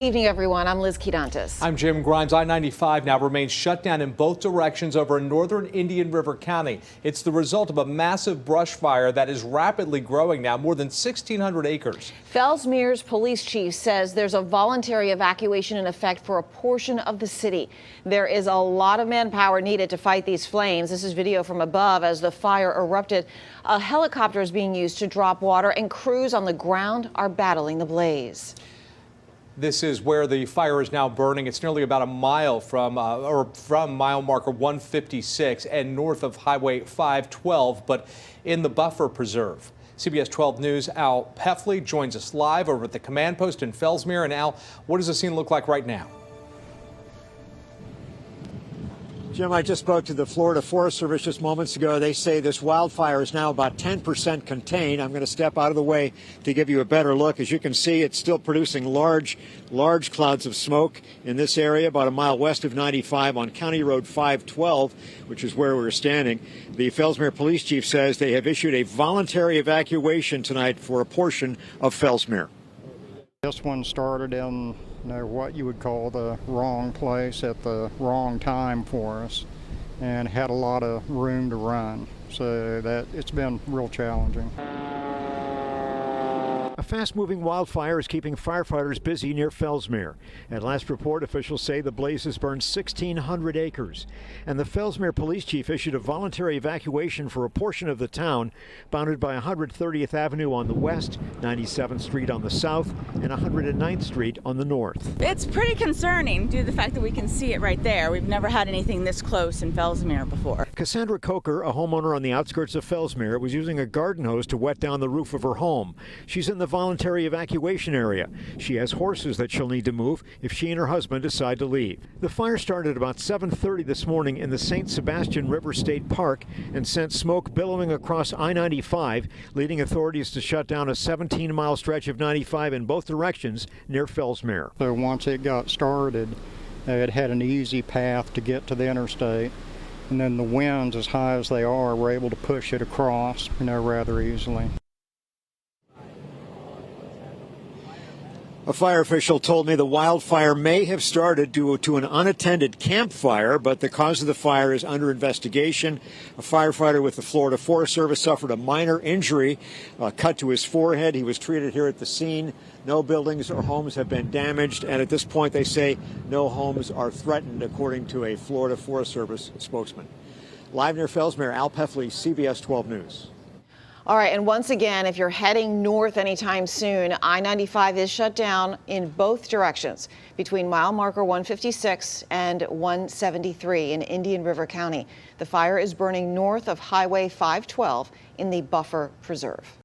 Evening, everyone. I'm Liz Quidantes. I'm Jim Grimes. I-95 now remains shut down in both directions over northern Indian River County. It's the result of a massive brush fire that is rapidly growing now, more than 1,600 acres. Fellsmere's police chief says there's a voluntary evacuation in effect for a portion of the city. There is a lot of manpower needed to fight these flames. This is video from above as the fire erupted. A helicopter is being used to drop water, and crews on the ground are battling the blaze. This is where the fire is now burning. It's nearly about a mile from mile marker 156 and north of Highway 512, but in the buffer preserve. CBS 12 News' Al Peffley joins us live over at the command post in Fellsmere. And Al, what does the scene look like right now? Jim, I just spoke to the Florida Forest Service just moments ago. They say this wildfire is now about 10% contained. I'm going to step out of the way to give you a better look. As you can see, it's still producing large clouds of smoke in this area, about a mile west of 95 on County Road 512, which is where we're standing. The Fellsmere police chief says they have issued a voluntary evacuation tonight for a portion of Fellsmere. This one started in what you would call the wrong place at the wrong time for us, and had a lot of room to run, so that it's been real challenging. A fast-moving wildfire is keeping firefighters busy near Fellsmere. At last report, officials say the blaze has burned 1,600 acres. And the Fellsmere police chief issued a voluntary evacuation for a portion of the town bounded by 130th Avenue on the west, 97th Street on the south, and 109th Street on the north. It's pretty concerning due to the fact that we can see it right there. We've never had anything this close in Fellsmere before. Cassandra Coker, a homeowner on the outskirts of Fellsmere, was using a garden hose to wet down the roof of her home. She's in the voluntary evacuation area. She has horses that she'll need to move if she and her husband decide to leave. The fire started about 7:30 this morning in the St. Sebastian River State Park and sent smoke billowing across I-95, leading authorities to shut down a 17-mile stretch of 95 in both directions near Fellsmere. So once it got started, it had an easy path to get to the interstate, and then the winds, as high as they are, were able to push it across, rather easily. A fire official told me the wildfire may have started due to an unattended campfire, but the cause of the fire is under investigation. A firefighter with the Florida Forest Service suffered a minor injury, cut to his forehead. He was treated here at the scene. No buildings or homes have been damaged, and at this point they say no homes are threatened, according to a Florida Forest Service spokesman. Live near Fellsmere, Al Peffley, CBS 12 News. All right, and once again, if you're heading north anytime soon, I-95 is shut down in both directions between mile marker 156 and 173 in Indian River County. The fire is burning north of Highway 512 in the buffer preserve.